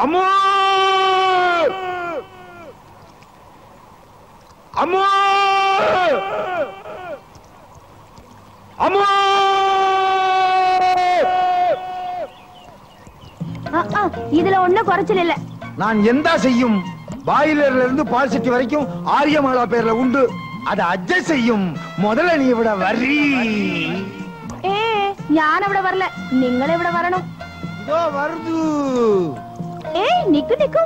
அம்மா அம்மா அம்மா இதுல ஒண்ணும் குறைச்சல் இல்ல. நான் எந்த செய்யும் பாயிலர்ல இருந்து பால் சிட்டி வரைக்கும் ஆரியமாலா பேர்ல உண்டு. அதை அட்ஜஸ்ட் செய்யும். முதல்ல நீ இவிட வரி. ഞാൻ ഇവിടെ വരല, നിങ്ങൾ ഇവിടെ വരണം. இதோ வருது. നിക്കു നിക്കു.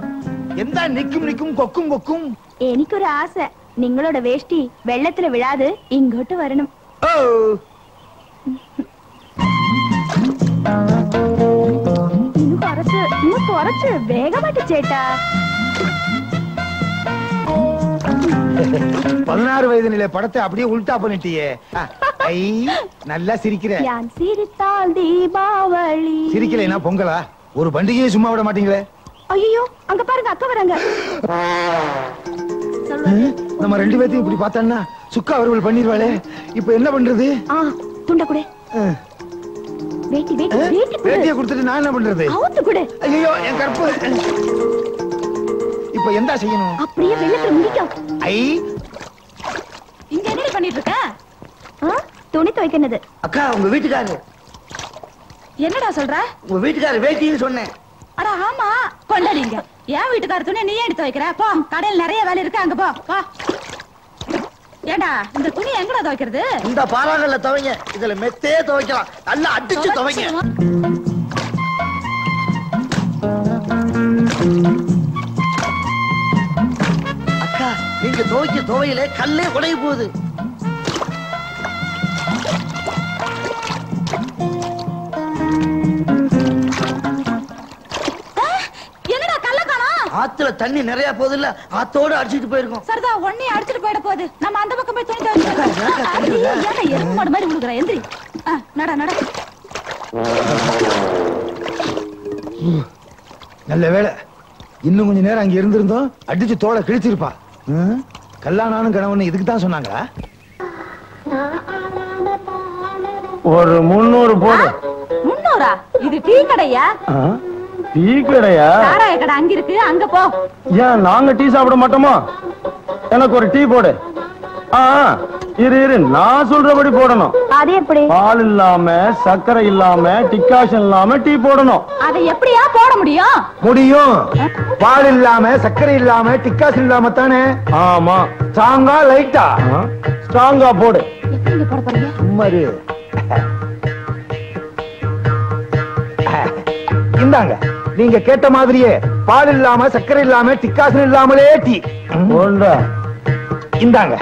എന്താ നിക്കും നിക്കും കൊക്കും കൊക്കും? എനിക്കൊരു ആശ, നിങ്ങളുടെ വേഷ്ടി വെള്ളത്തിൽ വിഴാതെ ഇങ്ങോട്ട് വരണം. இன்னும் குறைச்சு வேகமாட்டு சேட்டா. 16 வயது நிலை படத்தை அப்படியே உல்டா பண்ணிட்டியே. நல்லா சிரிக்கிற. சிரித்தால் தீபாவளி. சிரிக்கலைன்னா பொங்கலா? ஒரு பண்டிகையை சும்மா விட மாட்டீங்களே. ஐயோ, அங்க பாருங்க, அக்கா வராங்க. நம்ம ரெண்டு பேத்தையும் இப்படி பார்த்தான்னா சுக்கா அவர்கள் பண்ணிடுவாளே. இப்ப என்ன பண்றது? துண்ட கூட வேட்டியை கொடுத்துட்டு நான் என்ன பண்றது? ஐயோ, என் கற்பு. இப்ப என்ன செய்யணும்? அப்படியே வெள்ளத்துல முடிக்கும். இங்க என்ன பண்ணிட்டு இருக்க? துணி துவைக்கிறது. அக்கா, உங்க வீட்டுக்காரரு. என்னடா சொல்ற? உங்க வீட்டுக்காரரு வேட்டின்னு சொன்னேன். அட ஆமா, கொண்டாடிங்க. என் வீட்டுக்கார துணி நீ எடுத்து வைக்கிற? போ, கடையில் நிறைய வேலை இருக்கு, அங்க போ. ஏண்டா, இந்த துணி எங்கடா துவைக்கிறது? இந்த பாலாங்கல்ல துவைங்க. இதுல மெத்தே துவைக்கலாம். நல்லா அடிச்சு துவைங்க. அக்கா, நீங்க துவைக்க துவையில கல்லே உடைய போகுது. என்னடா கல்ல காணோம்? ஆத்துல தண்ணி நிறைய போகுது இல்ல, ஆத்தோட அடிச்சிட்டு போயிருக்கோம். சரிதா, ஒண்ணே அடிச்சிட்டு போயிட போகுது. நம்ம அந்த பக்கம் போய் துணி துவைக்கலாம். எறும்பு மாடு மாதிரி உழுகுற. எந்திரி. நட நட. நல்ல வேலை, இன்னும் கொஞ்ச நேரம் அங்க இருந்திருந்தோம் அடிச்சு தோலை கிழிச்சிருப்பா. கல்யாணம் கணவன் இதுக்கு தான் சொன்னாங்க. ஒரு 300 போடு. 300? இது டீ கடையா? டீ கடையா? சாராய கடை அங்க இருக்கு, அங்க போ. ஏன் நாங்க டீ சாப்பிட மாட்டோமா? எனக்கு ஒரு டீ போடு. இரு, நான் சொல்றபடி போடணும். அது எப்படி? பால் இல்லாம, சர்க்கரை இல்லாம, டிகாஷன் இல்லாம டீ போடணும். அதை எப்படியா போட முடியும்? முடியும். பால் இல்லாம, சர்க்கரை இல்லாம, டிகாஷன் இல்லாம தானே? ஆமா. ஸ்ட்ராங்கா லைட்டா? ஸ்ட்ராங்கா போடு. எப்படி போட போறீங்க? சும்மா இரு. இந்தாங்க, நீங்க கேட்ட மாதிரியே பால் இல்லாம, சர்க்கரை இல்லாம, டிகாஷன் இல்லாமலே டீ. இந்தாங்க.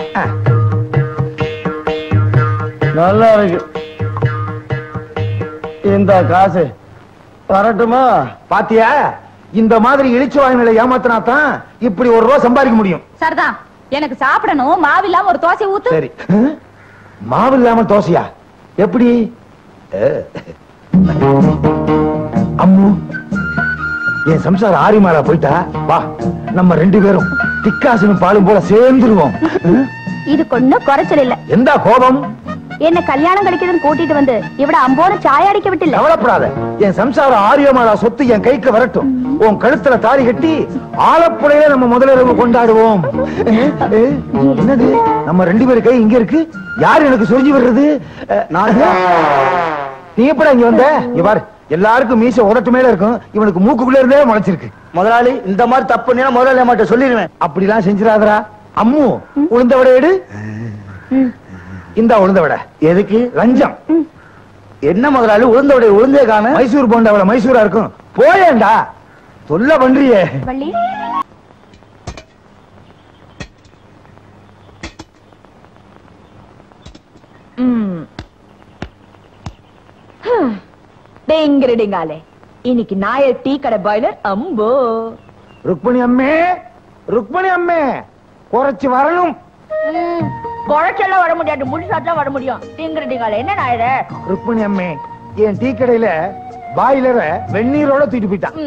நல்லா இருக்கு. இந்த காசு வரட்டுமா? பாத்தியா, இந்த மாதிரி இழிச்சு வாங்கின ஏமாத்தினாத்தான் இப்படி ₹1 சம்பாதிக்க முடியும். சரிதான், எனக்கு சாப்பிடணும். மாவு இல்லாம ஒரு தோசை ஊத்து. சரி. மாவு இல்லாம தோசையா? எப்படி? அம்மு, என் சம்சாரம் ஆரிமாலா போயிட்டா. வா, நம்ம 2 பேரும் டிக்காசனும் பாலும் போல சேர்ந்துருவோம். இதுக்கு ஒன்னும் குறைச்சல் இல்ல. எந்த கோபம்? என்ன கல்யாணம் கிடைக்குதுன்னு கூட்டிட்டு வந்து இவட அம்போன சாய அடிக்க விட்டு. கவலைப்படாத, என் சம்சாரம் ஆரியமாலா சொத்து என் கைக்கு வரட்டும். உன் கழுத்துல தாலி கட்டி ஆலப்புழையில நம்ம முதலிரவு கொண்டாடுவோம். என்னது, நம்ம 2 பேரு கை இங்க இருக்கு. யாரு எனக்கு சொரிஞ்சு வர்றது? நீ எப்படா இங்க வந்த? இங்க பாரு, எல்லாருக்கும் மீச உதட்டு மேல இருக்கும், இவனுக்கு மூக்குக்குள்ள இருந்தே முளைச்சிருக்கு. முதலாளி, இந்த மாதிரி தப்பு நீ முதலாளி மாட்ட சொல்லிடுவேன். அப்படிலாம் செஞ்சிடாதரா. அம்மு, உளுந்த வடை எடு. இந்த உளுந்த வடை எதுக்கு? லஞ்சம். என்ன முதலாளி, உளுந்த வடை உளுந்தே காண? மைசூர் போண்டா மைசூரா இருக்கும். போயேண்டா, சொல்ல பண்றியே. டேங்கிரடிங்காலே, இன்னைக்கு நாயர் டீ கடை பாய்லர். அம்போ ருக்மணி அம்மே, ருக்மணி அம்மே, குறைச்சு வரணும். குறைச்செல்லாம் வர முடியாது, முடிச்சாதான் வர முடியும். டீங்கிரடிங்காலே, என்ன நாயர? ருக்மணி அம்மே, என் டீ கடையில பாய்லரை வெந்நீரோட தூக்கிட்டு போயிட்டான்.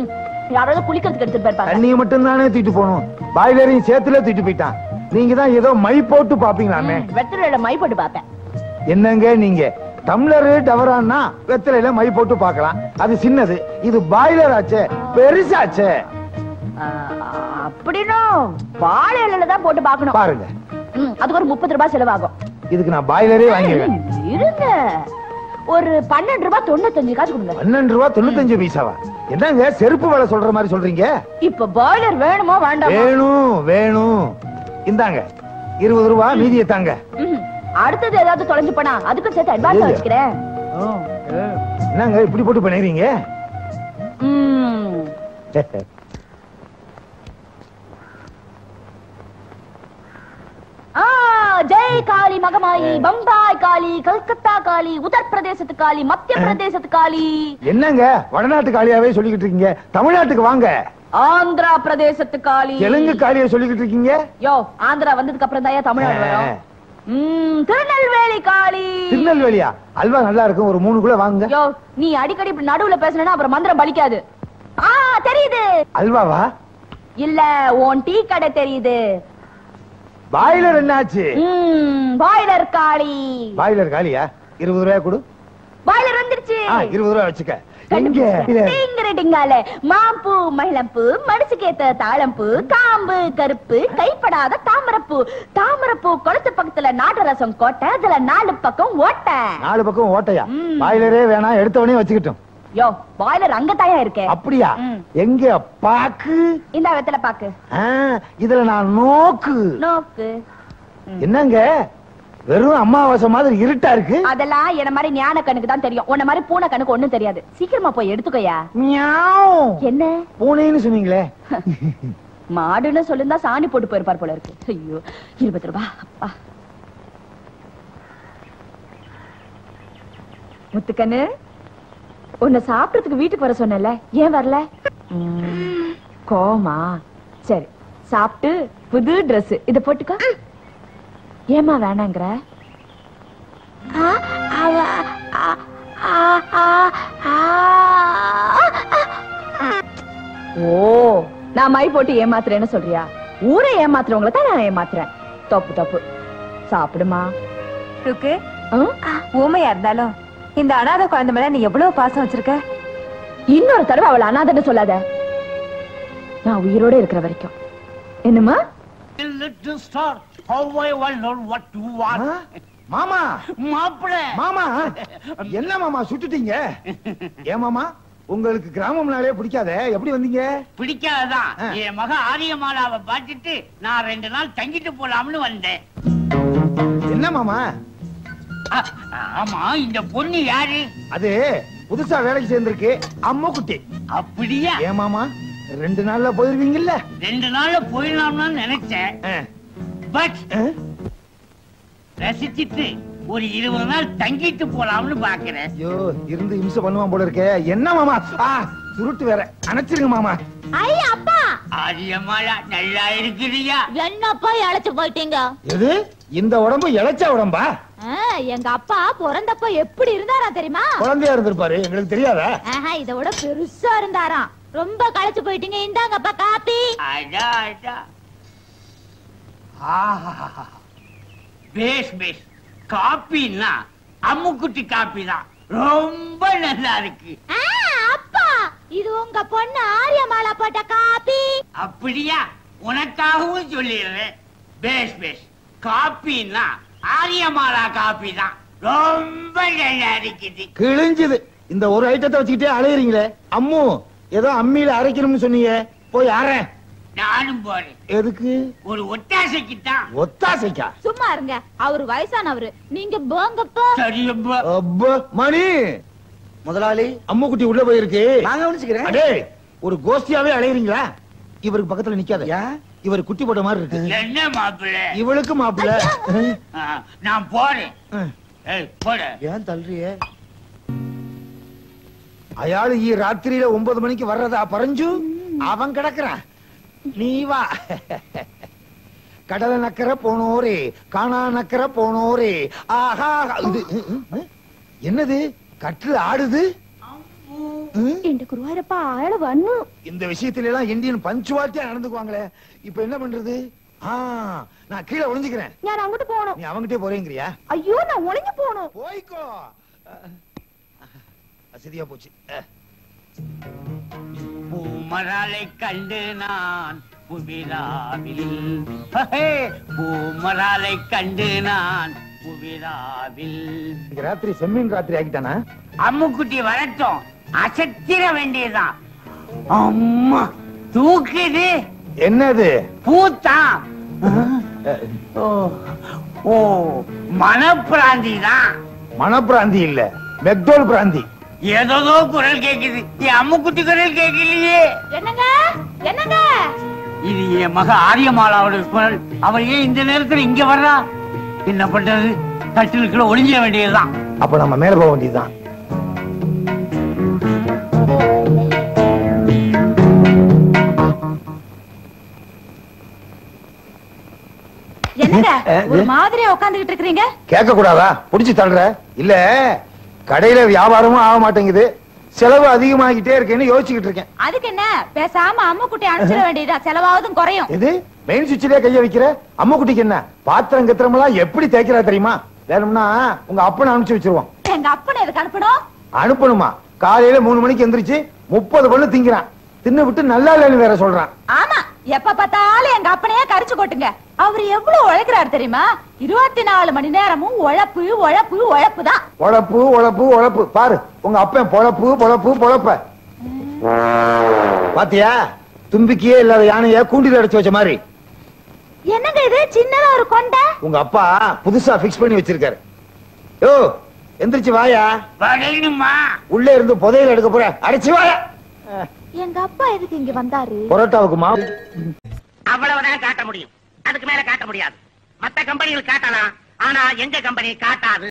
யாராவது குளிக்கிறதுக்கு எடுத்துட்டு போயிருப்பாங்க. தண்ணியை மட்டும் தானே தூக்கிட்டு போகணும், பாய்லரையும் சேர்த்துல தூக்கிட்டு போயிட்டான். நீங்க தான் ஏதோ மை போட்டு பாப்பீங்களாமே. வெத்தலையில மை போட்டு பாப்பேன். என்னங்க நீங்க டம்ளரு டவரான்னா வெத்தலையில மை போட்டு பார்க்கலாம், அது சின்னது. இது பாய்லர் ஆச்சே, பெருசாச்சே. அப்படின்னா வாழை இலையில தான் போட்டு பார்க்கணும். பாருங்க, அதுக்கு ஒரு 30 ரூபாய் செலவாகும். இதுக்கு நான் பாய்லரே வாங்கிடுவேன். இருங்க, ஒரு 12 ரூபாய் 95 காசு கொடுங்க. 12 ரூபாய் 95 பைசாவா? என்னங்க செருப்பு வேலை சொல்ற மாதிரி சொல்றீங்க? இப்ப பாய்லர் வேணுமா வேண்டாமா? வேணும் வேணும். இந்தாங்க 20 ரூபாய், மீதியை தாங்க. அடுத்தது ஏதாவது தொலைஞ்சு போனா அதுக்கும் சேர்த்து அட்வான்ஸ் வச்சுக்கிறேன். என்னங்க இப்படி போட்டு பண்ணிடுறீங்க? ஜெய் காளி மகமாயி, பம்பாய் காளி, கல்கத்தா காளி, உத்தரப்பிரதேசத்து காளி, மத்திய பிரதேசத்து காளி. என்னங்க வடநாட்டு காளியாவே சொல்லிக்கிட்டு இருக்கீங்க? தமிழ்நாட்டுக்கு வாங்க. ஆந்திரா பிரதேசத்து காளி. தெலுங்கு காளியை சொல்லிக்கிட்டு இருக்கீங்க? யோ, ஆந்திரா வந்ததுக்கு அப்புறம் தான் தமிழ்நாடு வரும். திருநெல்வேலி காளி. திருநெல்வேலியா? அல்வா நல்லா இருக்கும், ஒரு 3 கூட வாங்க. யோ, நீ அடிக்கடி இப்படி நடுவுல பேசணும்னா அப்புறம் மந்திரம் பலிக்காது. தெரியுது. அல்வாவா? இல்ல, உன் டீ கடை தெரியுது. பாய்லர் என்னாச்சு? பாய்லர் காளி. பாய்லர் காளியா? 20 ரூபாய் கொடு. பாய்லர் வந்துருச்சு. 20 ரூபாய் வச்சுக்க. மாம்பூ, மகிழம்பூ, மனசுக்கேத்த தாழம்பூ, காம்பு கருப்பு, கைப்படாத தாமரப்பூ. தாமரப்பூ கொளுத்து பக்கத்துல நாட்டு ரசம் கோட்டை, அதுல 4 பக்கம் ஓட்டை. 4 பக்கம் ஓட்டையா? பாய்லரே வேணாம், எடுத்தவனே வச்சுக்கிட்டோம். யோ, பாய்லர் அங்கத்தாயா இருக்கே. அப்படியா? எங்க பாக்கு? இந்த வெத்தல பாக்கு. இதுல நான் நோக்கு. நோக்கு என்னங்க வெறும் அமாவாசை மாதிரி இருட்டா இருக்கு? அதெல்லாம் என்ன மாதிரி ஞான கண்ணுக்கு தான் தெரியும். உன்ன மாதிரி பூனை கண்ணுக்கு ஒண்ணும் தெரியாது. சீக்கிரமா போய் எடுத்துக்கோயா. என்ன பூனைன்னு சொன்னீங்களே? மாடுன்னு சொல்லிருந்தா சாணி போட்டு போயிருப்பார் போல இருக்கு. ஐயோ, 20 ரூபாய். அப்பா முத்துக்கண்ணு, உன்னை சாப்பிடறதுக்கு வீட்டுக்கு வர சொன்னல, ஏன் வரல? கோமா? சரி, சாப்பிட்டு புது டிரெஸ் இத போட்டுக்கோ. ஏமா வேணாங்கிற? ஓ, நான் மை போட்டு ஏமாத்துறேன்னு சொல்றியா? ஊரை ஏமாத்துறவங்களை தான் நான் ஏமாத்துறேன். தப்பு தப்பு. சாப்பிடுமா. ருக்கு, ஊமையா இருந்தாலும் இந்த அனாதை குழந்தை மேல நீ எவ்வளவு பாசம் வச்சிருக்க. இன்னொரு தடவை அவளை அனாதைன்னு சொல்லாத. நான் உயிரோட இருக்கிற வரைக்கும். என்னமா? மாமா, மாப்பிள மாமா, என்ன மாமா சுட்டுட்டீங்க? ஏன் மாமா, உங்களுக்கு கிராமம்னாலே பிடிக்காதே, எப்படி வந்தீங்க? பிடிக்காததான். என் மக ஆரியமாலாவை பார்த்துட்டு நான் 2 நாள் தங்கிட்டு போலாம்னு வந்தேன். என்ன மாமா? ஆமா, இந்த பொண்ணு யாரு? அது புதுசா வேலைக்கு சேர்ந்திருக்கு, அம்மா குட்டி. அப்படியா? ஏன் மாமா 2 நாள்ல போயிருவீங்கல்ல? 2 நாள்ல போயிடலாம்னு நினைச்சேன். பட் ரசிச்சிட்டு ஒரு 20 நாள் தங்கிட்டு போலாம்னு பாக்குறேன். ஐயோ, இருந்து இம்சை பண்ணுவான் போல இருக்கே. என்ன மாமா, சுருட்டு வேற, அணைச்சிருங்க மாமா. ஐயா அப்பா, ஆரியமாலா நல்லா இருக்கிறியா? என்னப்பா இழைச்சு போயிட்டீங்க? எது, இந்த உடம்பு இழைச்ச உடம்பா? எங்க அப்பா பிறந்தப்ப எப்படி இருந்தாரா தெரியுமா? குழந்தையா இருந்திருப்பாரு, எங்களுக்கு தெரியாதா? இத விட பெருசா இருந்தாராம். ரொம்ப களைச்சு போயிட்டீங்க. இந்தாங்கப்பா காப்பி. பேஸ் பேஸ். காப்பின்னா அம்முக்குட்டி காப்பி தான், ரொம்ப நல்லா இருக்கு. அப்பா, இது உங்க பொண்ணு ஆரியமாலா போட்ட காப்பி. அப்படியா? உனக்காகவும் சொல்லிடுறேன். பேஸ் பேஸ். காப்பின்னா ஆரியமாலா காப்பி தான், ரொம்ப நல்லா இருக்குது. கிழிஞ்சது. இந்த ஒரு ஐட்டத்தை வச்சுக்கிட்டே அலையறீங்களே. அம்மு, ஏதோ அம்மியில அரைக்கணும்னு சொன்னீங்க, போய் அரை. நானும் போறேன். எதுக்கு? ஒரு ஒத்தாசைக்கு தான். ஒத்தாசைக்கா? சும்மா இருங்க, அவரு வயசானவரு, நீங்க போங்கப்பா. சரியப்பா. அப்பா மணி முதலாளி, அம்மு குட்டி உள்ள போயிருக்கு, நான் கவனிச்சுக்கிறேன். அடே, ஒரு கோஷ்டியாவே அழையறீங்களா? இவருக்கு பக்கத்துல நிக்காத. இவர் குட்டி போட்ட மாதிரி இருக்கு. என்ன மாப்பிள்ள? இவளுக்கு மாப்பிள்ள. நான் போறேன். போட. ஏன் தள்ளுறிய? அயாளு ராத்திரியில 9 மணிக்கு வர்றதா பறஞ்சு அவன் கிடக்குறான். நீ வா. கடலை நக்கர போனோரே, காணா நக்கர போனோரே. ஆஹா, இது என்னது? கட்டில் ஆடுது. இந்த விஷயத்துல எல்லாம் இந்தியன் பஞ்சுவாலிட்டியா நடந்துக்குவாங்களே. இப்ப என்ன பண்றது? நான் கீழே ஒளிஞ்சுக்கிறேன். நான் அங்கிட்டு போகணும். நீ அவங்கிட்டே போறேங்கறியா? ஐயோ, நான் ஒளிஞ்சு போகணும். போய்க்கோ. அசதியா போச்சு. பூமராலை கண்டு நான் புவிராவில், பூமராலை கண்டு நான் புவிராவில். ராத்திரி செம்மீன் ராத்திரி ஆகிட்டானா? அம்முக்குட்டி வரட்டும், அசத்திர வேண்டியதுதான். அம்மா தூக்குது. என்னது? பூத்தான். ஓ மனப்பிராந்தி தான். மனப்பிராந்தி இல்ல, மெக்டோல் பிராந்தி. ஏதோ குரல் கேக்குது, என் அம்முக்குட்டி குரல் கேட்கலையே. என்னங்க என்னங்க? இது என் மக ஆரியமாலாவோட குரல். அவள் ஏன் இந்த நேரத்துல இங்க வர்றா? என்ன பண்றது? கட்டிலுக்குள்ள ஒளிஞ்சிட வேண்டியதுதான். அப்ப நம்ம மேல போக வேண்டியதுதான். என்னங்க ஒரு மாதிரியா உட்கார்ந்துகிட்டு இருக்கீங்க? கேட்க கூடாதா? புடிச்சு தள்ளுற இல்ல? கடையில வியாபாரமும் ஆக மாட்டேங்குது, செலவு அதிகமாகிட்டே இருக்கேன்னு யோசிச்சுக்கிட்டு இருக்கேன். அதுக்கு என்ன, பேசாம அம்முக்குட்டி அனுப்பிச்சிட வேண்டியதா, செலவாவதும் குறையும். இது மெயின் சுவிட்சிலே கைய வைக்கிற. அம்மா குட்டிக்கு என்ன பாத்திரம் கத்திரம் எல்லாம் எப்படி தேய்க்கிறா தெரியுமா? வேணும்னா உங்க அப்பனை அனுப்பிச்சு வச்சிருவோம். எங்க அப்பனை எதுக்கு அனுப்பணும்? அனுப்பணுமா? காலையில 3 மணிக்கு எந்திரிச்சு 30 பண்ணு திங்கிறான். தின்னு விட்டு நல்லா இல்லைன்னு வேற சொல்றான். ஆமா, எப்ப பார்த்தாலும் எங்க அப்பனையே கரிச்சு கொட்டுங்க. அவரு எவ்வளவு உழைக்கிறாரு தெரியுமா? 24 மணி நேரமும் உழைப்பு உழைப்பு உழைப்பு தான். உழப்பு உழப்பு உழப்பு. பாரு உங்க அப்பன் பொழப்பு பொழப்பு பொழப்ப பாத்தியா? தும்பிக்கையே இல்லாத யானைய கூண்டில அடைச்சு வச்ச மாதிரி. என்னங்க இது சின்னதா ஒரு கொண்டை? உங்க அப்பா புதுசா பிக்ஸ் பண்ணி வச்சிருக்காரு. யோ எந்திரிச்சு வாயா. வரணுமா? உள்ளே இருந்து புதையல் எடுக்க போற. அடைச்சு வாயா. எங்க அப்பா எதுக்கு இங்க வந்தாரு? பரோட்டாவுக்கு மாவு. அவ்வளவுதான் காட்ட முடியும், அதுக்கு மேல காட்ட முடியாது. மத்த கம்பெனிகள் காட்டலாம், ஆனா எங்க கம்பெனி காட்டாது.